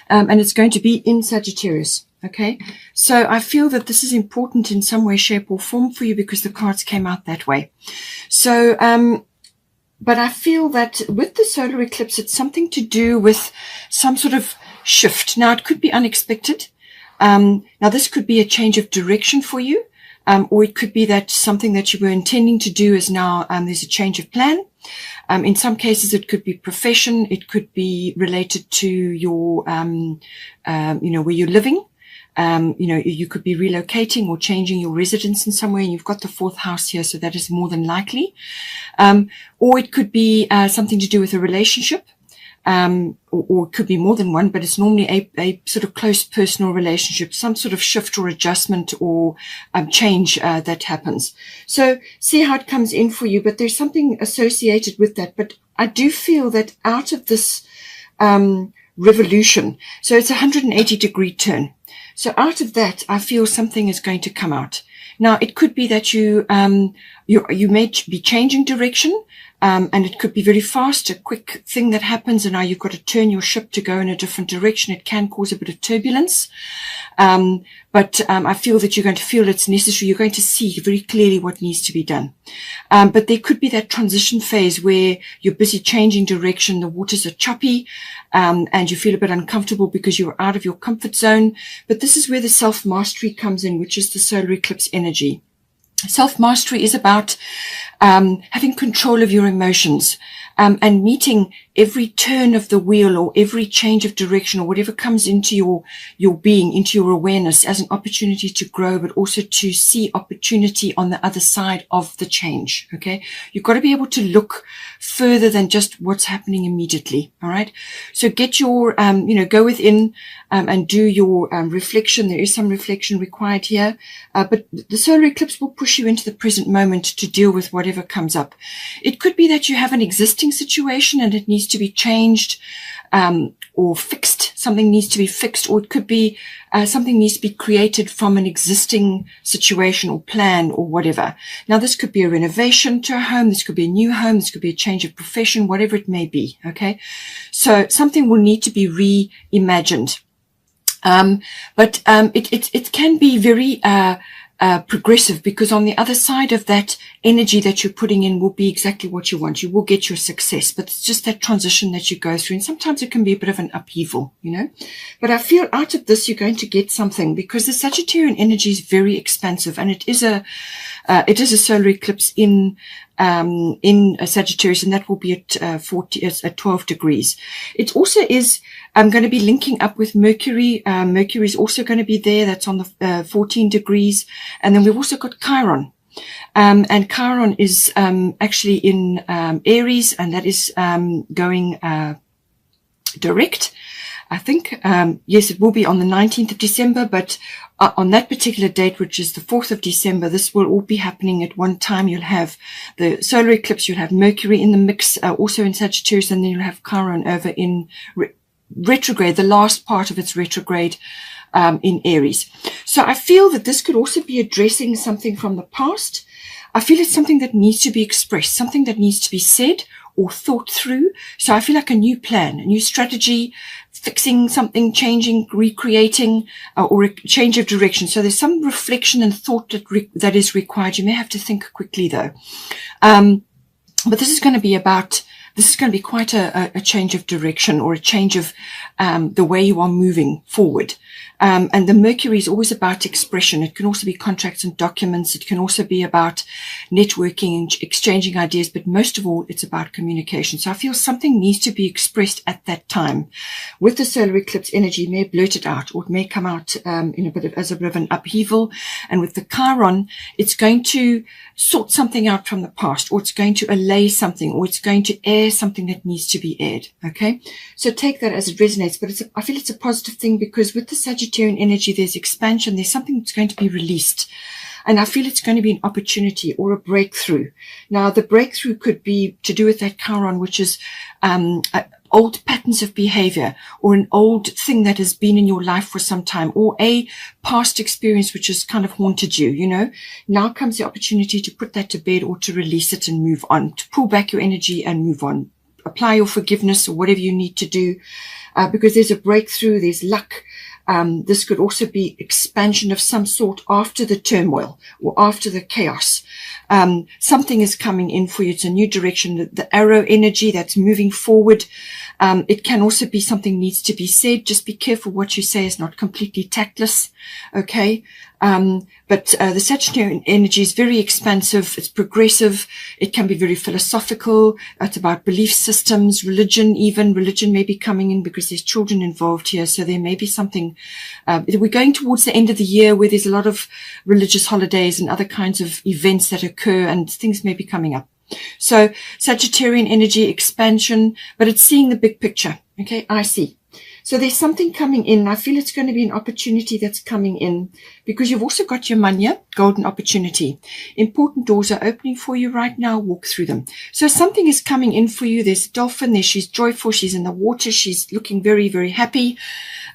and it's going to be in Sagittarius. Okay, so I feel that this is important in some way, shape, or form for you because the cards came out that way. So, but I feel that with the solar eclipse, it's something to do with some sort of shift. Now, it could be unexpected. Now, this could be a change of direction for you, or it could be that something that you were intending to do is now there's a change of plan. In some cases, it could be profession. It could be related to your, where you're living. You could be relocating or changing your residence in some way, and you've got the 4th house here, so that is more than likely. Or it could be something to do with a relationship, or it could be more than one, but it's normally a sort of close personal relationship, some sort of shift or adjustment or change that happens. So see how it comes in for you, but there's something associated with that. But I do feel that out of this revolution, so it's a 180-degree turn. So out of that, I feel something is going to come out. Now, it could be that you may be changing direction, and it could be very fast, a quick thing that happens, and now you've got to turn your ship to go in a different direction. It can cause a bit of turbulence, but I feel that you're going to feel it's necessary. You're going to see very clearly what needs to be done. But there could be that transition phase where you're busy changing direction, the waters are choppy, and you feel a bit uncomfortable because you're out of your comfort zone. But this is where the self-mastery comes in, which is the solar eclipse energy. Self-mastery is about having control of your emotions, and meeting every turn of the wheel or every change of direction or whatever comes into your being, into your awareness as an opportunity to grow, but also to see opportunity on the other side of the change. Okay. You've got to be able to look further than just what's happening immediately. All right. So get your, go within, and do your reflection. There is some reflection required here, but the solar eclipse will push you into the present moment to deal with whatever comes up. It could be that you have an existing situation and it needs to be changed, or fixed. Something needs to be fixed, or it could be something needs to be created from an existing situation or plan or whatever. Now, this could be a renovation to a home. This could be a new home. This could be a change of profession, whatever it may be. Okay. So something will need to be reimagined. But it can be very, progressive, because on the other side of that energy that you're putting in will be exactly what you want. You will get your success, but it's just that transition that you go through. And sometimes it can be a bit of an upheaval, but I feel out of this, you're going to get something, because the Sagittarian energy is very expansive, and it is a solar eclipse in Sagittarius, and that will be at 12 degrees. It also is going to be linking up with Mercury. Mercury is also going to be there. That's on the 14 degrees. And then we've also got Chiron. And Chiron is actually in Aries, and that is going direct. I think, yes, it will be on the 19th of December, but on that particular date, which is the 4th of December, this will all be happening at one time. You'll have the solar eclipse, you'll have Mercury in the mix, also in Sagittarius, and then you'll have Chiron over in retrograde, the last part of its retrograde in Aries. So I feel that this could also be addressing something from the past. I feel it's something that needs to be expressed, something that needs to be said or thought through. So I feel like a new plan, a new strategy, fixing something, changing, recreating, or a change of direction. So there's some reflection and thought that is required. You may have to think quickly though. But this is going to be quite a change of direction, or a change of the way you are moving forward. And the Mercury is always about expression. It can also be contracts and documents. It can also be about networking and exchanging ideas, but most of all, it's about communication. So I feel something needs to be expressed at that time. With the solar eclipse energy, it may blurt it out, or it may come out as a bit of an upheaval. And with the Chiron, it's going to sort something out from the past, or it's going to allay something, or it's going to air something that needs to be aired. Okay, so take that as it resonates. But I feel it's a positive thing, because with the Sagittarian energy, there's expansion. There's something that's going to be released, and I feel it's going to be an opportunity or a breakthrough. Now, the breakthrough could be to do with that Chiron, which is old patterns of behavior, or an old thing that has been in your life for some time, or a past experience which has kind of haunted you, Now comes the opportunity to put that to bed, or to release it and move on, to pull back your energy and move on. Apply your forgiveness or whatever you need to do. because there's a breakthrough, there's luck. This could also be expansion of some sort after the turmoil or after the chaos. Something is coming in for you. It's a new direction. The arrow energy that's moving forward. It can also be something needs to be said. Just be careful what you say is not completely tactless. Okay. But the Sagittarian energy is very expansive. It's progressive. It can be very philosophical. It's about belief systems, religion, even religion may be coming in because there's children involved here. So there may be something, we're going towards the end of the year where there's a lot of religious holidays and other kinds of events that occur, and things may be coming up. So Sagittarian energy, expansion, but it's seeing the big picture. Okay, I see. So there's something coming in. I feel it's going to be an opportunity that's coming in because you've also got your manya, golden opportunity. Important doors are opening for you right now. Walk through them. So something is coming in for you. There's a dolphin there. She's joyful. She's in the water. She's looking very, very happy.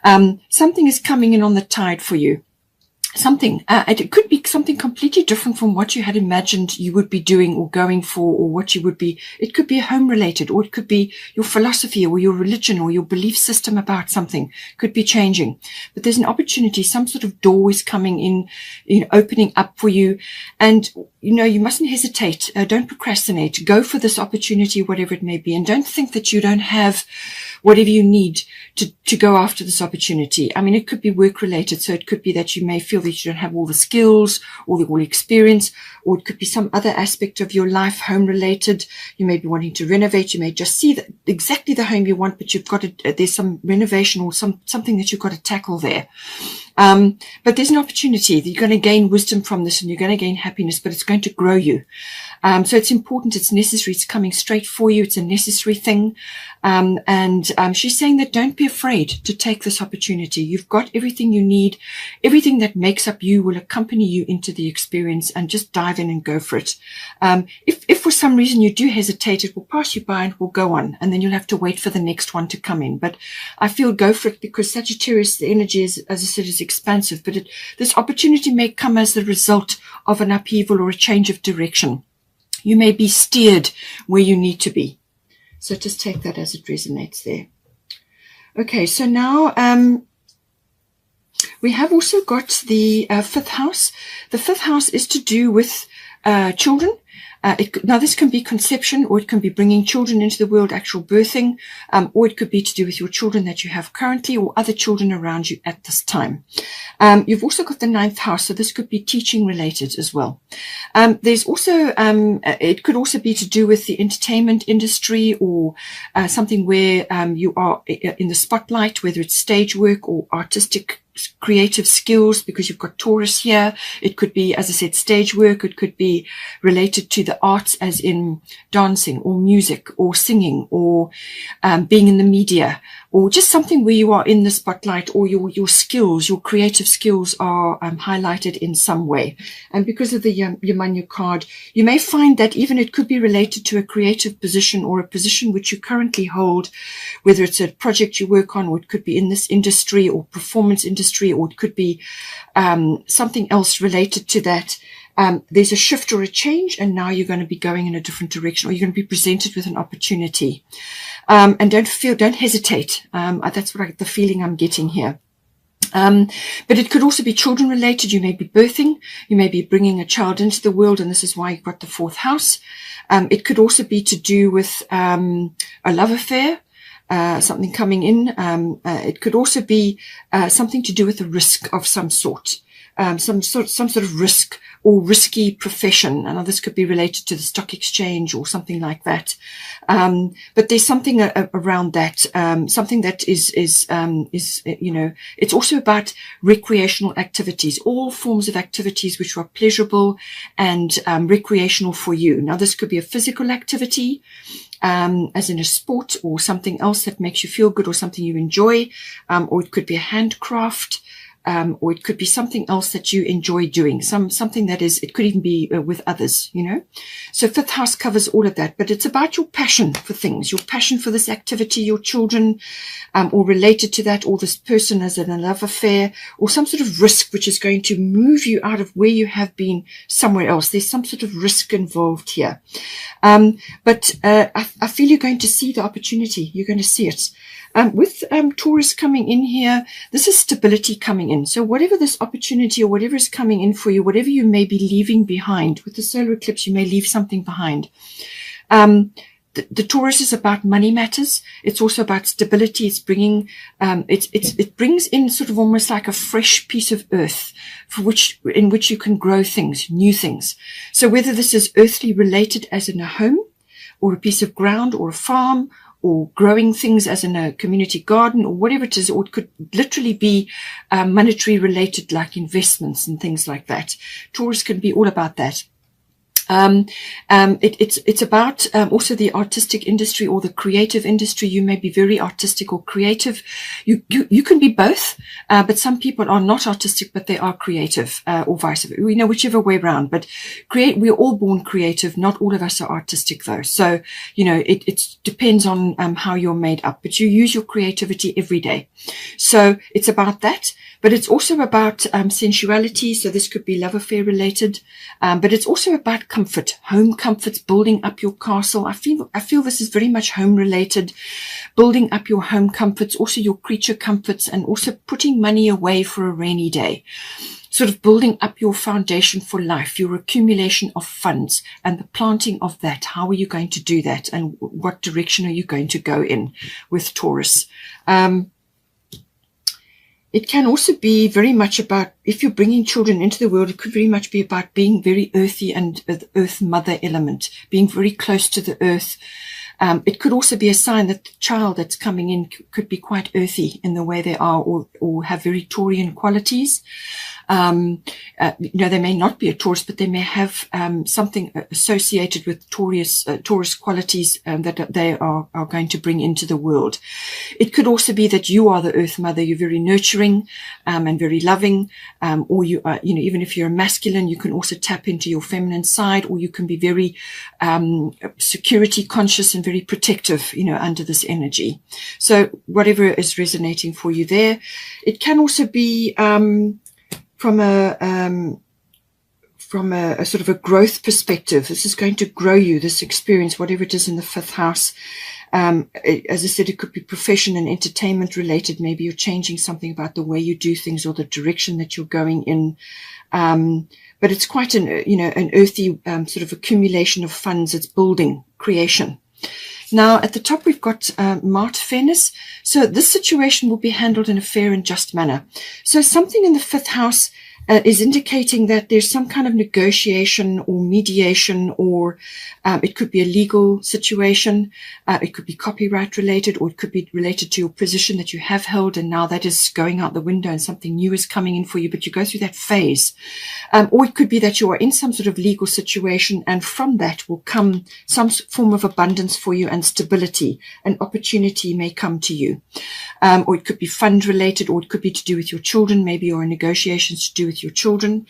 Something is coming in on the tide for you. Something, it could be something completely different from what you had imagined you would be doing or going for, or what you would be. It could be home related, or it could be your philosophy or your religion or your belief system about something could be changing. But there's an opportunity, some sort of door is coming in, opening up for you. And, you mustn't hesitate. Don't procrastinate. Go for this opportunity, whatever it may be. And don't think that you don't have whatever you need to go after this opportunity. I mean, it could be work related. So it could be that you may feel that you don't have all the skills or all the experience, or it could be some other aspect of your life, home related. You may be wanting to renovate. You may just see exactly the home you want, but you've got there's some renovation or something that you've got to tackle there. But there's an opportunity that you're going to gain wisdom from this, and you're going to gain happiness, but it's going to grow you. So it's important. It's necessary. It's coming straight for you. It's a necessary thing. And she's saying that don't be afraid to take this opportunity. You've got everything you need. Everything that makes up you will accompany you into the experience, and just dive in and go for it. If for some reason you do hesitate, it will pass you by and will go on, and then you'll have to wait for the next one to come in. But I feel go for it, because Sagittarius, the energy is, as I said, is expansive, but this opportunity may come as the result of an upheaval or a change of direction. You may be steered where you need to be. So just take that as it resonates there. Okay, so now we have also got the fifth house. The fifth house is to do with children. Now this can be conception, or it can be bringing children into the world, actual birthing, or it could be to do with your children that you have currently or other children around you at this time. You've also got the ninth house, so this could be teaching related as well. There's also, it could also be to do with the entertainment industry, or something where you are in the spotlight, whether it's stage work or artistic creative skills, because you've got Taurus here. It could be, as I said, stage work. It could be related to the arts, as in dancing or music or singing, or being in the media, or just something where you are in the spotlight, or your skills, your creative skills are highlighted in some way. And because of the Yamanya card, you may find that even it could be related to a creative position, or a position which you currently hold, whether it's a project you work on, or it could be in this industry or performance industry, or it could be something else related to that. There's a shift or a change, and now you're going to be going in a different direction, or you're going to be presented with an opportunity. And don't hesitate. That's the feeling I'm getting here. But it could also be children related. You may be birthing, you may be bringing a child into the world, and this is why you've got the fourth house. It could also be to do with a love affair. Something coming in. It could also be something to do with a risk of some sort, some sort of risk or risky profession. And this could be related to the stock exchange or something like that. But there's something around that, something that is it's also about recreational activities, all forms of activities which are pleasurable and recreational for you. Now, this could be a physical activity, as in a sport, or something else that makes you feel good, or something you enjoy, or it could be a handcraft, or it could be something else that you enjoy doing, something that is, it could even be with others, So fifth house covers all of that, but it's about your passion for things, your passion for this activity, your children, or related to that, or this person as in a love affair, or some sort of risk which is going to move you out of where you have been somewhere else. There's some sort of risk involved here. But I feel you're going to see the opportunity. You're going to see it. With Taurus coming in here, this is stability coming in. So whatever this opportunity or whatever is coming in for you, whatever you may be leaving behind, with the solar eclipse, you may leave something behind. The Taurus is about money matters. It's also about stability. It's bringing, it brings in sort of almost like a fresh piece of earth in which you can grow things, new things. So whether this is earthly related as in a home or a piece of ground or a farm, or growing things as in a community garden, or whatever it is, or it could literally be monetary related, like investments and things like that. Taurus can be all about that. It's about also the artistic industry or the creative industry. You may be very artistic or creative. You can be both, but some people are not artistic, but they are creative, or vice versa. You know, whichever way around. But we're all born creative. Not all of us are artistic, though. So you know, it depends on how you're made up. But you use your creativity every day. So it's about that. But it's also about sensuality. So this could be love affair related. But it's also about comfort, home comforts, building up your castle. I feel this is very much home related, building up your home comforts, also your creature comforts, and also putting money away for a rainy day. Sort of building up your foundation for life, your accumulation of funds and the planting of that. How are you going to do that? And what direction are you going to go in with Taurus? It can also be very much about, if you're bringing children into the world, it could very much be about being very earthy and the earth mother element, being very close to the earth. It could also be a sign that the child that's coming in could be quite earthy in the way they are, or have very Taurian qualities. You know, they may not be a Taurus, but they may have something associated with Taurus qualities that they are going to bring into the world. It could also be that you are the earth mother. You're very nurturing and very loving, or you are, you know, even if you're a masculine, you can also tap into your feminine side, or you can be very security conscious and very protective, you know, under this energy. So whatever is resonating for you there. It can also be from a sort of a growth perspective. This is going to grow you, this experience, whatever it is in the 5th house. As I said, it could be profession and entertainment related. Maybe you're changing something about the way you do things or the direction that you're going in. But it's quite an earthy sort of accumulation of funds. It's building, creation. Now, at the top, we've got Mart Fairness. So this situation will be handled in a fair and just manner. So something in the 5th house is indicating that there's some kind of negotiation or mediation, or it could be a legal situation. It could be copyright related, or it could be related to your position that you have held, and now that is going out the window and something new is coming in for you, but you go through that phase. Or it could be that you are in some sort of legal situation, and from that will come some form of abundance for you and stability. An opportunity may come to you. Or it could be fund related, or it could be to do with your children, maybe, or negotiations to do with your children.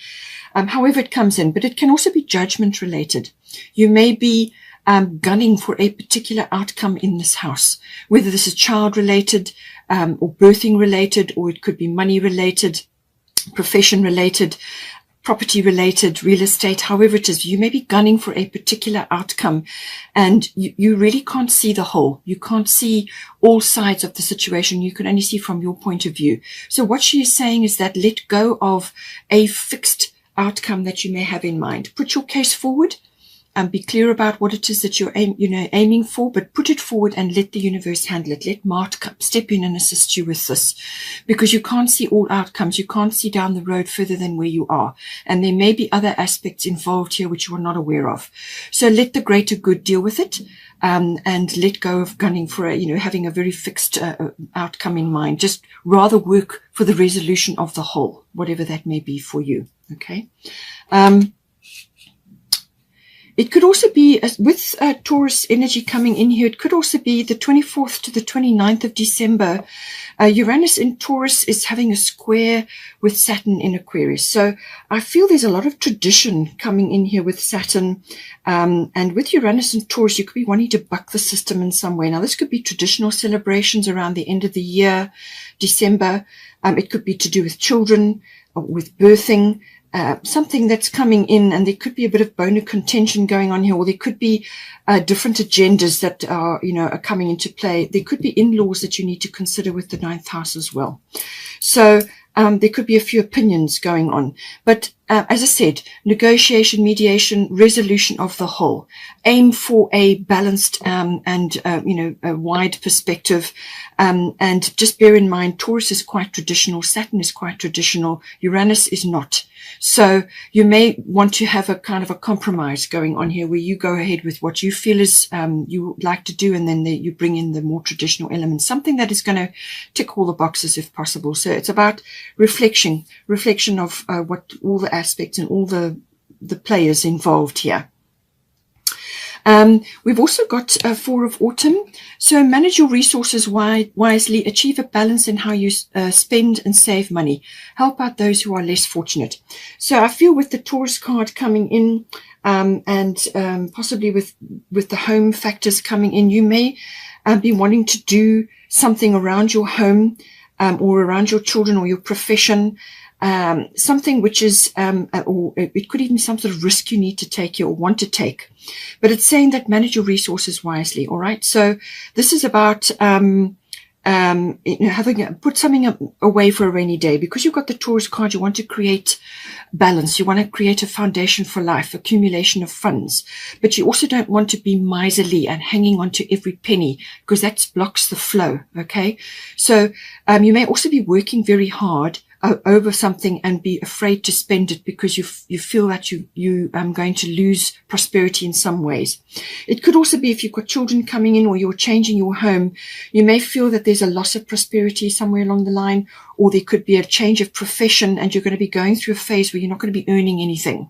However it comes in, but it can also be judgment related. You may be gunning for a particular outcome in this house, whether this is child related or birthing related, or it could be money related, profession related, property related, real estate, however it is. You may be gunning for a particular outcome, and you really can't see the whole. You can't see all sides of the situation. You can only see from your point of view. So what she is saying is that let go of a fixed outcome that you may have in mind. Put your case forward and be clear about what it is that you're aiming for, but put it forward and let the universe handle it. Let Mart step in and assist you with this, because you can't see all outcomes. You can't see down the road further than where you are. And there may be other aspects involved here which you are not aware of. So let the greater good deal with it, and let go of gunning for having a very fixed outcome in mind. Just rather work for the resolution of the whole, whatever that may be for you. Okay. It could also be, with Taurus energy coming in here, it could also be the 24th to the 29th of December. Uranus in Taurus is having a square with Saturn in Aquarius. So I feel there's a lot of tradition coming in here with Saturn. And with Uranus in Taurus, you could be wanting to buck the system in some way. Now, this could be traditional celebrations around the end of the year, December. It could be to do with children, with birthing. something that's coming in, and there could be a bit of bone of contention going on here, or there could be different agendas that are coming into play. There could be in-laws that you need to consider with the 9th house as well. So there could be a few opinions going on. But as I said, negotiation, mediation, resolution of the whole. Aim for a balanced and a wide perspective. And just bear in mind, Taurus is quite traditional. Saturn is quite traditional. Uranus is not. So you may want to have a kind of a compromise going on here, where you go ahead with what you feel is you would like to do, and then you bring in the more traditional elements, something that is going to tick all the boxes if possible. So it's about reflection of what all the aspects and all the players involved here. We've also got 4 of autumn. So manage your resources wisely, achieve a balance in how you spend and save money. Help out those who are less fortunate. So I feel with the Taurus card coming in, and possibly with the home factors coming in, you may be wanting to do something around your home, or around your children or your profession. Something which is, or it could even be some sort of risk you need to take here or want to take. But it's saying that manage your resources wisely. All right. So this is about, put something away for a rainy day, because you've got the Taurus card. You want to create balance. You want to create a foundation for life, accumulation of funds, but you also don't want to be miserly and hanging on to every penny, because that blocks the flow. Okay. So, you may also be working very hard over something and be afraid to spend it because you feel that you going to lose prosperity in some ways. It could also be if you've got children coming in or you're changing your home, you may feel that there's a loss of prosperity somewhere along the line, or there could be a change of profession and you're going to be going through a phase where you're not going to be earning anything,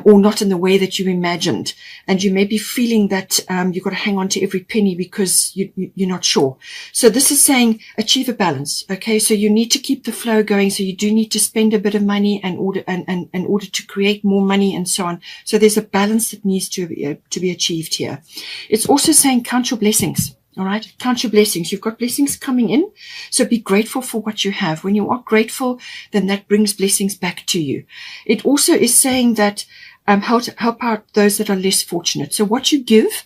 or not in the way that you imagined. And you may be feeling that you've got to hang on to every penny because you're not sure. So this is saying achieve a balance. Okay, so you need to keep the flow going. So you do need to spend a bit of money in order to create more money and so on. So there's a balance that needs to be achieved here. It's also saying count your blessings. All right. Count your blessings. You've got blessings coming in. So be grateful for what you have. When you are grateful, then that brings blessings back to you. It also is saying that help out those that are less fortunate. So what you give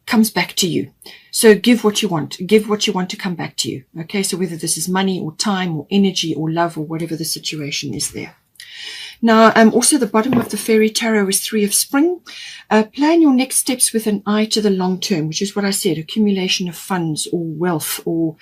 comes back to you. So give what you want. Give what you want to come back to you. Okay. So whether this is money or time or energy or love or whatever the situation is there. Now, also the bottom of the fairy tarot is 3 of spring. Plan your next steps with an eye to the long term, which is what I said, accumulation of funds or wealth or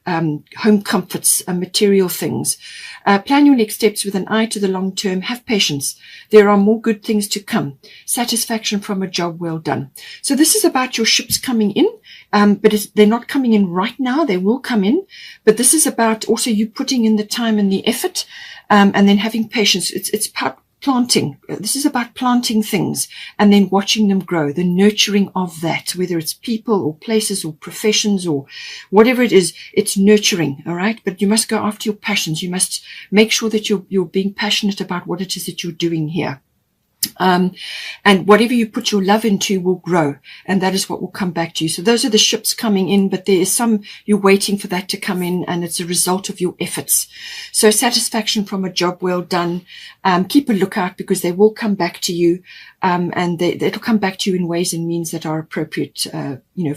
home comforts, material things. Plan your next steps with an eye to the long term. Have patience. There are more good things to come. Satisfaction from a job well done. So this is about your ships coming in, but they're not coming in right now. They will come in. But this is about also you putting in the time and the effort, and then having patience. It's part planting. This is about planting things and then watching them grow, the nurturing of that, whether it's people or places or professions or whatever it is, it's nurturing. All right. But you must go after your passions. You must make sure that you're being passionate about what it is that you're doing here. And whatever you put your love into will grow, and that is what will come back to you. So those are the ships coming in, but there is some you're waiting for that to come in, and it's a result of your efforts. So satisfaction from a job well done. Keep a lookout because they will come back to you, and it'll come back to you in ways and means that are appropriate,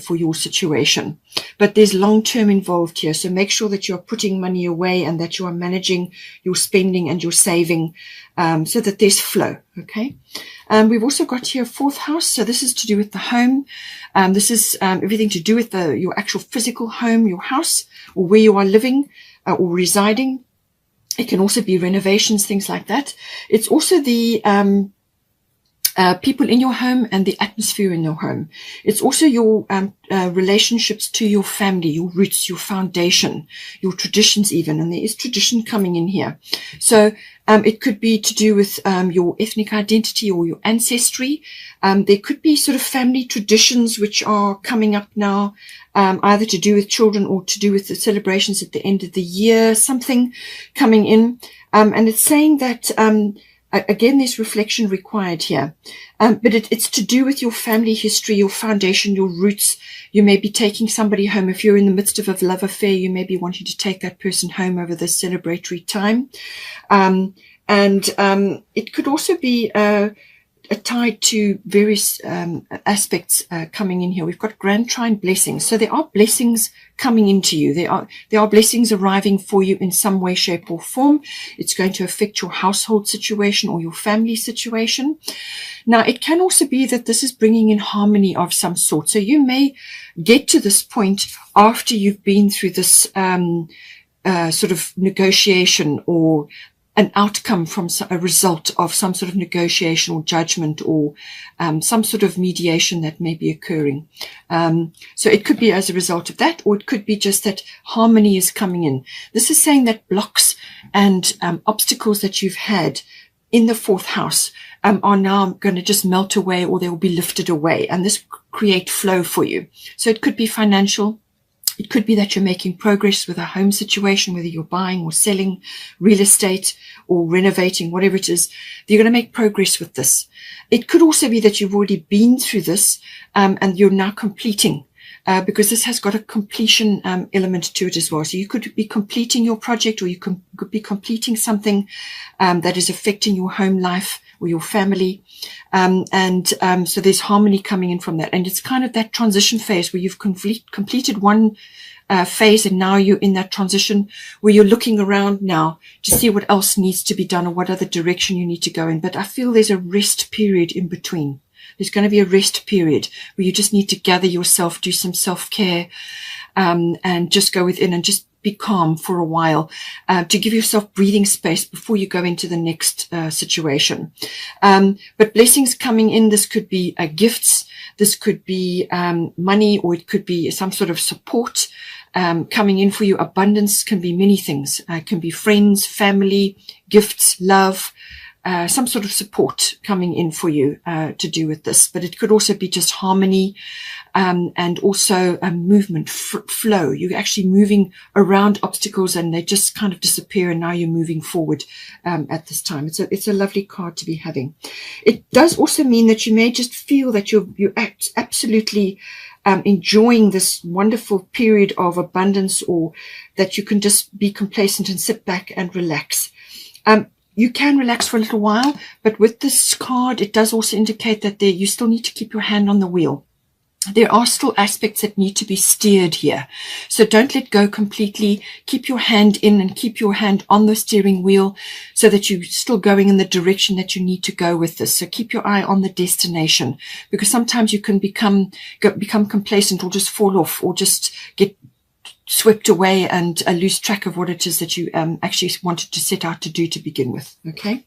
for your situation. But there's long term involved here, so make sure that you're putting money away and that you are managing your spending and your saving, so that there's flow. Okay. We've also got here 4th house. So this is to do with the home. This is everything to do with your actual physical home, your house, or where you are living or residing. It can also be renovations, things like that. It's also the people in your home and the atmosphere in your home. It's also your relationships to your family, your roots, your foundation, your traditions even. And there is tradition coming in here. So it could be to do with your ethnic identity or your ancestry. There could be sort of family traditions which are coming up now, either to do with children or to do with the celebrations at the end of the year, something coming in. And it's saying that again, there's reflection required here. But it's to do with your family history, your foundation, your roots. You may be taking somebody home. If you're in the midst of a love affair, you may be wanting to take that person home over this celebratory time. And it could also be tied to various aspects coming in here. We've got grand trine blessings. So there are blessings coming into you. There are blessings arriving for you in some way, shape, or form. It's going to affect your household situation or your family situation. Now, it can also be that this is bringing in harmony of some sort. So you may get to this point after you've been through this sort of negotiation or an outcome from a result of some sort of negotiation or judgment or some sort of mediation that may be occurring. So it could be as a result of that, or it could be just that harmony is coming in. This is saying that blocks and obstacles that you've had in the fourth house are now going to just melt away, or they will be lifted away, and this will create flow for you. So it could be financial. It could be that you're making progress with a home situation, whether you're buying or selling real estate or renovating, whatever it is. You're going to make progress with this. It could also be that you've already been through this and you're now completing, because this has got a completion element to it as well. So you could be completing your project, or you could be completing something that is affecting your home life or your family. So there's harmony coming in from that. And it's kind of that transition phase where you've completed one phase, and now you're in that transition where you're looking around now to see what else needs to be done or what other direction you need to go in. But I feel there's a rest period in between. There's going to be a rest period where you just need to gather yourself, do some self-care, and just go within and just be calm for a while, to give yourself breathing space before you go into the next situation. But blessings coming in, this could be gifts, this could be money, or it could be some sort of support coming in for you. Abundance can be many things. It can be friends, family, gifts, love, some sort of support coming in for you to do with this. But it could also be just harmony, and also movement, flow. You're actually moving around obstacles and they just kind of disappear, and now you're moving forward at this time. It's a lovely card to be having. It does also mean that you may just feel that you're absolutely enjoying this wonderful period of abundance, or that you can just be complacent and sit back and relax. You can relax for a little while, but with this card, it does also indicate that you still need to keep your hand on the wheel. There are still aspects that need to be steered here. So don't let go completely. Keep your hand in and keep your hand on the steering wheel so that you're still going in the direction that you need to go with this. So keep your eye on the destination, because sometimes you can become complacent, or just fall off, or just get swept away and lose track of what it is that you actually wanted to set out to do to begin with. Okay.